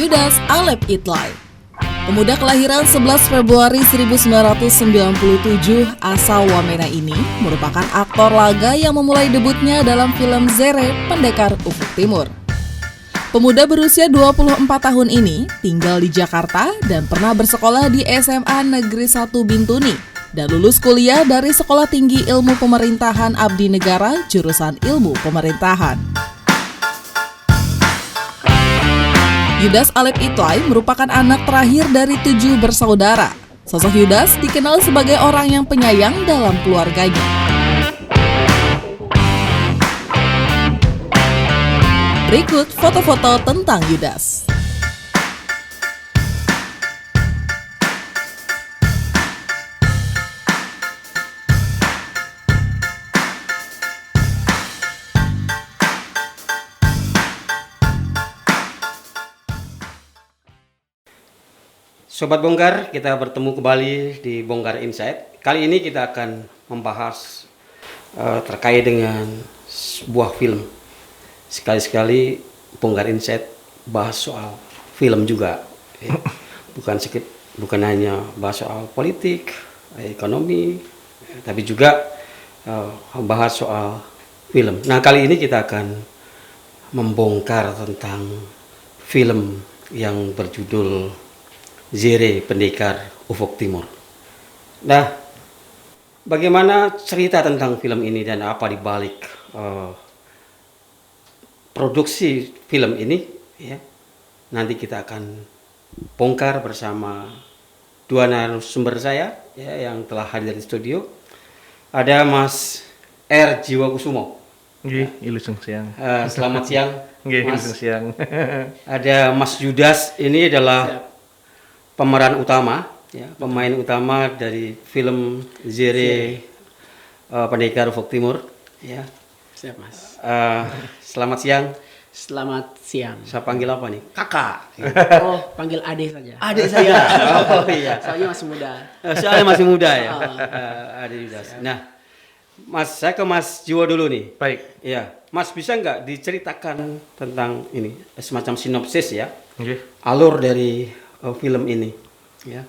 Yudas Alep Itlay. Pemuda kelahiran 11 Februari 1997 asal Wamena ini merupakan aktor laga yang memulai debutnya dalam film Zere Pendekar Ufuk Timur. Pemuda berusia 24 tahun ini tinggal di Jakarta dan pernah bersekolah di SMA Negeri 1 Bintuni dan lulus kuliah dari Sekolah Tinggi Ilmu Pemerintahan Abdi Negara jurusan Ilmu Pemerintahan. Yudas Alep Itlay merupakan anak terakhir dari 7 bersaudara. Sosok Yudas dikenal sebagai orang yang penyayang dalam keluarganya. Berikut foto-foto tentang Yudas. Sobat Bongkar, kita bertemu kembali di Bongkar Insight. Kali ini kita akan membahas terkait dengan sebuah film. Sekali-sekali Bongkar Insight bahas soal film juga, ya. Bukan hanya bahas soal politik, ekonomi, tapi juga bahas soal film. Nah, kali ini kita akan membongkar tentang film yang berjudul Zere Pendekar Ufuk Timur. Nah, bagaimana cerita tentang film ini dan apa dibalik produksi film ini? Ya, nanti kita akan bongkar bersama dua narasumber saya, ya, yang telah hadir di studio. Ada Mas R. Jiwakusumo. Ilusung siang. Selamat siang, Mas. Ilusung siang. Ada Mas Yudas, ini adalah pemeran utama, ya, pemain utama dari film Zere Pendekar Ufuk Timur, ya. Siap, Mas. Selamat siang. Selamat siang. Saya panggil apa nih? Kakak. Oh, panggil adik saja. Adik saya. Oh iya. Soalnya masih muda. Soalnya masih muda ya. Adik Yudas. Nah, Mas, saya ke Mas Jiwo dulu nih. Baik. Ya, Mas bisa nggak diceritakan tentang ini semacam sinopsis ya? Okay. Alur dari film ini, ya.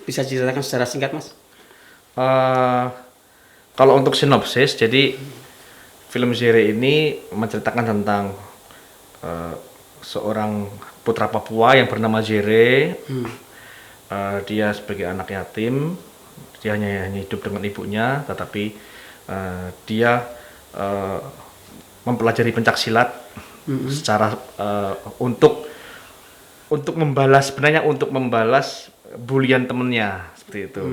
Bisa diceritakan secara singkat, Mas? Kalau untuk sinopsis, jadi film Zere ini menceritakan tentang seorang putra Papua yang bernama Zere. Dia sebagai anak yatim, dia hanya hidup dengan ibunya, tetapi dia mempelajari pencaksilat secara untuk membalas bulian temennya seperti itu.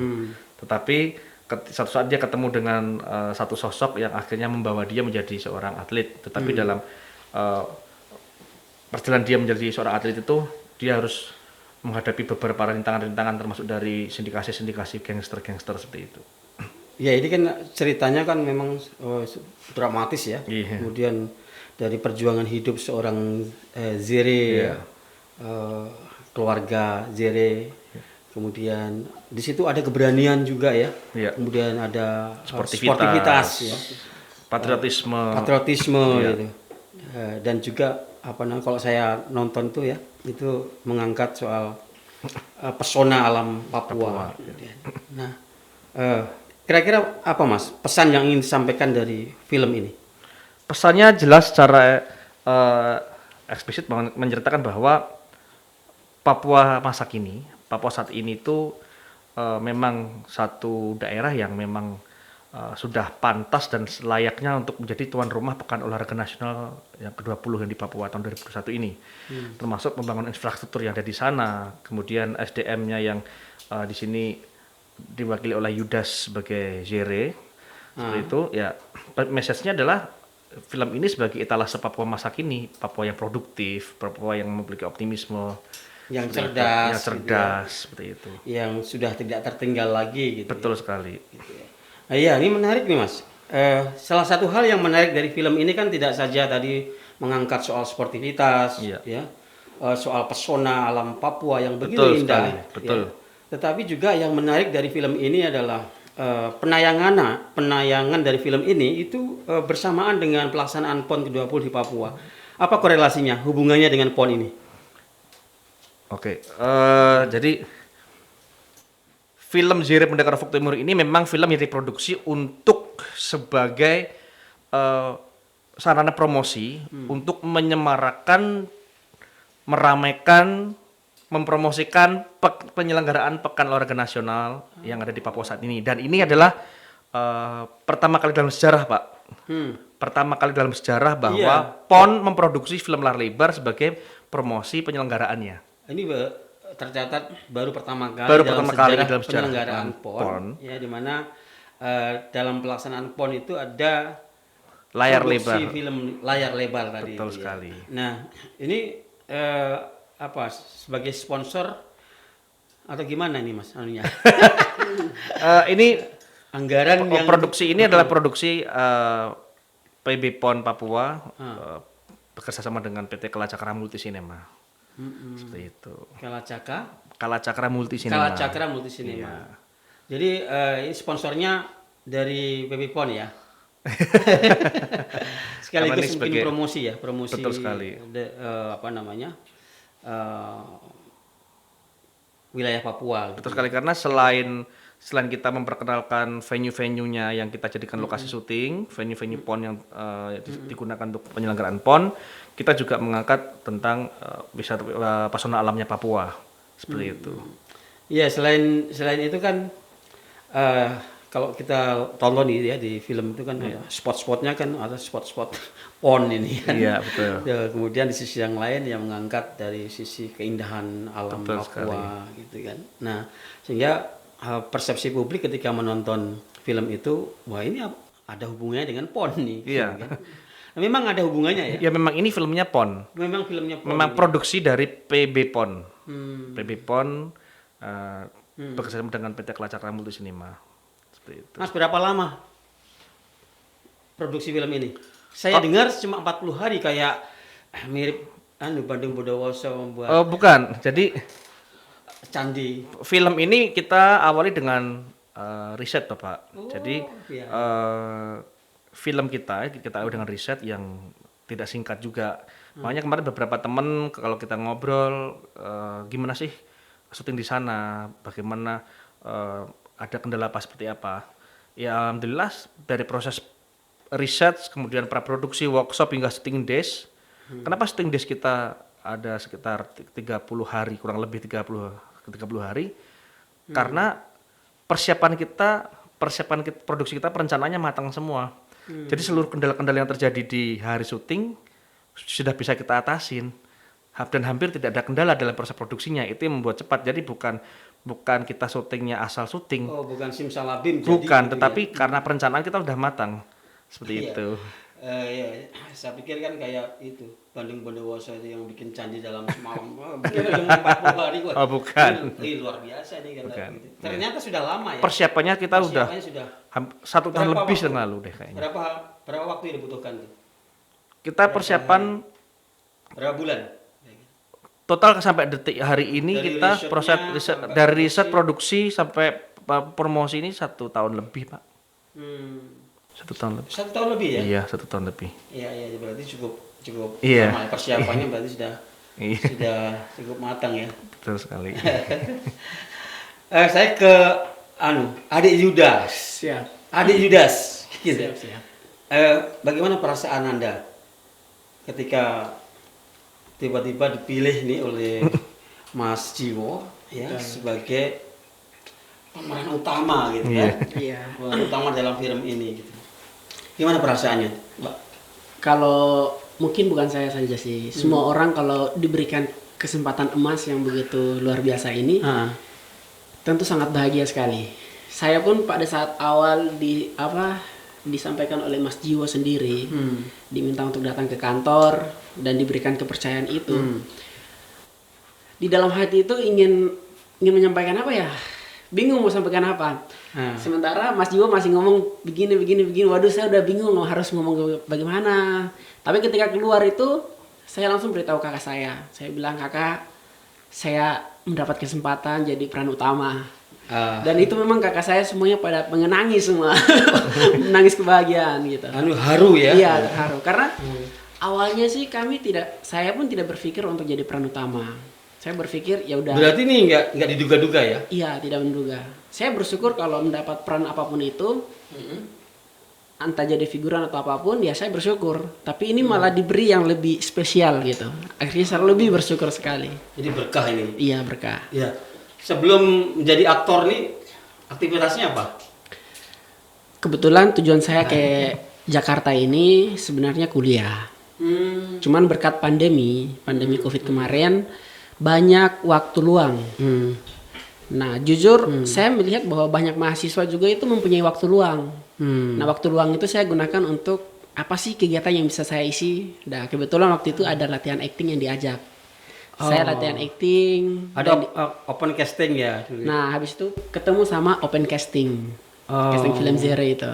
Tetapi satu saat dia ketemu dengan satu sosok yang akhirnya membawa dia menjadi seorang atlet. Tetapi dalam perjalanan dia menjadi seorang atlet itu, dia harus menghadapi beberapa rintangan-rintangan termasuk dari sindikasi-sindikasi gangster-gangster seperti itu. Ya, ini kan ceritanya kan memang dramatis ya. Iya. Kemudian dari perjuangan hidup seorang Zere, Iya. Keluarga Zere, kemudian di situ ada keberanian juga ya. Iya. Kemudian ada Sportivitas, ya. patriotisme, Iya. iya. Gitu. Dan juga kalau saya nonton tuh ya, itu mengangkat soal pesona alam Papua. Nah, kira-kira apa, Mas, pesan yang ingin disampaikan dari film ini? Pesannya jelas secara eksplisit menceritakan bahwa Papua saat ini itu memang satu daerah yang memang sudah pantas dan layaknya untuk menjadi tuan rumah Pekan Olahraga Nasional yang ke-20 yang di Papua tahun 2021 ini. Termasuk pembangunan infrastruktur yang ada di sana, kemudian SDM-nya yang di sini diwakili oleh Yudas sebagai Zere. Seperti itu, ya, message-nya adalah film ini sebagai etalase Papua masa kini, Papua yang produktif, Papua yang memiliki optimisme, yang cerdas, gitu ya. Seperti itu. Yang sudah tidak tertinggal lagi, gitu. Betul sekali. Gitu ya. Nah, iya, ini menarik nih, Mas. Salah satu hal yang menarik dari film ini kan tidak saja tadi mengangkat soal sportivitas, Iya. ya, soal pesona alam Papua yang begitu Betul indah, sekali, betul. ya. Tetapi juga yang menarik dari film ini adalah penayangan dari film ini itu bersamaan dengan pelaksanaan PON ke-20 di Papua. Apa korelasinya, hubungannya dengan PON ini? Oke, jadi film Zere Pendekar Ufuk Timur ini memang film yang diproduksi untuk sebagai sarana promosi untuk menyemarakan, meramaikan, mempromosikan penyelenggaraan Pekan Olahraga Nasional yang ada di Papua saat ini. Dan ini adalah pertama kali dalam sejarah, Pak. Pertama kali dalam sejarah bahwa PON memproduksi film layar lebar sebagai promosi penyelenggaraannya. Ini tercatat baru pertama kali Dalam sejarah penyelenggaraan PON, ya, di mana dalam pelaksanaan PON itu ada Layar produksi lebar. film layar lebar tadi. Betul itu, ya. sekali. Nah, ini sebagai sponsor atau gimana nih Mas anunya? Ini Anggaran yang produksi ini adalah produksi PB PON Papua bekerja sama dengan PT Kalacakra Multisinema. Seperti itu. Kalacakra Multisinema. Kalacakra Multisinema. Iya. Jadi ini sponsornya dari PB PON ya. Sekaligus mungkin promosi ya, promosi. Betul sekali. Wilayah Papua. Betul sekali, karena selain kita memperkenalkan venue-venue-nya yang kita jadikan lokasi syuting, venue-venue PON yang digunakan untuk penyelenggaraan PON, kita juga mengangkat tentang wisata pesona alamnya Papua, seperti itu. Iya, selain itu kan kalau kita tonton ya di film itu kan spot-spotnya kan ada spot-spot PON ini kan. Iya, betul. Ya, kemudian di sisi yang lain yang mengangkat dari sisi keindahan alam Betul Papua sekali. gitu kan. Nah, sehingga persepsi publik ketika menonton film itu, wah ini ada hubungannya dengan PON nih. Iya. Gitu kan. Nah, memang ada hubungannya ya. Ya memang ini filmnya PON. Memang filmnya PON. Memang ini. produksi dari PB PON. PB PON bekerjasama dengan PT Kalacakra Multisinema. Seperti itu. Mas, berapa lama produksi film ini? Saya dengar cuma 40 hari, kayak mirip Bandung Bondowoso membuat Bukan. Jadi candi. film ini kita awali dengan riset, Bapak. Jadi iya. film kita awali dengan riset yang tidak singkat juga. Makanya kemarin beberapa teman kalau kita ngobrol, gimana sih syuting di sana, bagaimana ada kendala apa seperti apa. Ya alhamdulillah dari proses riset, kemudian praproduksi, workshop hingga syuting days. Kenapa syuting days kita ada sekitar 30 hari, kurang lebih 30 hari? Karena persiapan produksi kita perencanaannya matang semua. Jadi seluruh kendala-kendala yang terjadi di hari syuting sudah bisa kita atasin. Dan hampir tidak ada kendala dalam proses produksinya. Itu yang membuat cepat. Jadi bukan kita syutingnya asal syuting. Oh, bukan simsalabim. Bukan, jadi, tetapi ya. karena perencanaan kita udah matang. Seperti Iya. itu. Ya, saya pikir kan kayak itu Bandung Bondowoso itu yang bikin candi dalam semalam. Bikin film 40 hari kok. Oh, bukan. Ini luar biasa nih kata Bukan. gitu. Ternyata sudah lama ya. Persiapannya kita udah sudah 1 tahun Berapa lebih waktu? yang lalu deh kayaknya. Berapa waktu yang dibutuhkan tuh? Kita persiapan Berapa bulan? total sampai detik hari ini Dari kita risetnya proses sampai dari riset produksi. produksi sampai promosi ini 1 tahun lebih, Pak. 1 tahun lebih. 1 tahun lebih ya? Iya, 1 tahun lebih. Iya, berarti cukup Iya. lama ya. Persiapannya berarti sudah Iya, cukup matang ya. betul sekali. Saya ke adik Yudas. Siap. Adik Yudas. Gitu. Siap. Bagaimana perasaan Anda ketika tiba-tiba dipilih nih oleh Mas Jiwo ya sebagai pemeran utama gitu Iya. kan? Iya. Pemeran utama dalam film ini gitu. Gimana perasaannya, Mbak? Kalau mungkin bukan saya saja sih, semua orang kalau diberikan kesempatan emas yang begitu luar biasa ini, tentu sangat bahagia sekali. Saya pun pada saat awal disampaikan oleh Mas Jiwo sendiri, diminta untuk datang ke kantor dan diberikan kepercayaan itu. Di dalam hati itu ingin menyampaikan apa ya? Bingung mau sampaikan apa. Sementara Mas Jiwo masih ngomong begini. Waduh, saya udah bingung harus ngomong bagaimana. Tapi ketika keluar itu, saya langsung beritahu kakak saya. Saya bilang, kakak, saya mendapat kesempatan jadi peran utama. Dan itu memang kakak saya semuanya pada mengenangis semua. Menangis kebahagiaan gitu. Haru ya? Iya, haru. Karena awalnya sih saya pun tidak berpikir untuk jadi peran utama. Saya berpikir ya udah. Berarti ini nggak diduga-duga ya? Iya, tidak menduga. Saya bersyukur kalau mendapat peran apapun itu, entah jadi figuran atau apapun, ya saya bersyukur. Tapi ini malah diberi yang lebih spesial gitu. Akhirnya saya lebih bersyukur sekali. Jadi berkah ini. Iya, berkah. Ya. Sebelum menjadi aktor nih, aktivitasnya apa? Kebetulan tujuan saya ke Jakarta ini sebenarnya kuliah. Cuman berkat pandemi COVID kemarin, banyak waktu luang. Nah, jujur saya melihat bahwa banyak mahasiswa juga itu mempunyai waktu luang. Nah, waktu luang itu saya gunakan untuk apa sih kegiatan yang bisa saya isi. Nah, kebetulan waktu itu ada latihan acting yang diajak. Saya latihan acting. Ada open casting ya? Nah, habis itu ketemu sama open casting. Casting film Zere itu.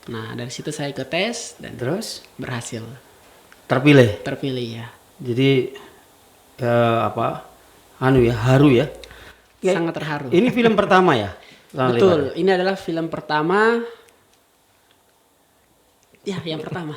Nah, dari situ saya ikut tes dan Terus? berhasil. Terpilih Ya. Jadi haru ya? Sangat terharu. Ini film pertama ya? Betul, ini adalah film pertama. Ya, yang pertama.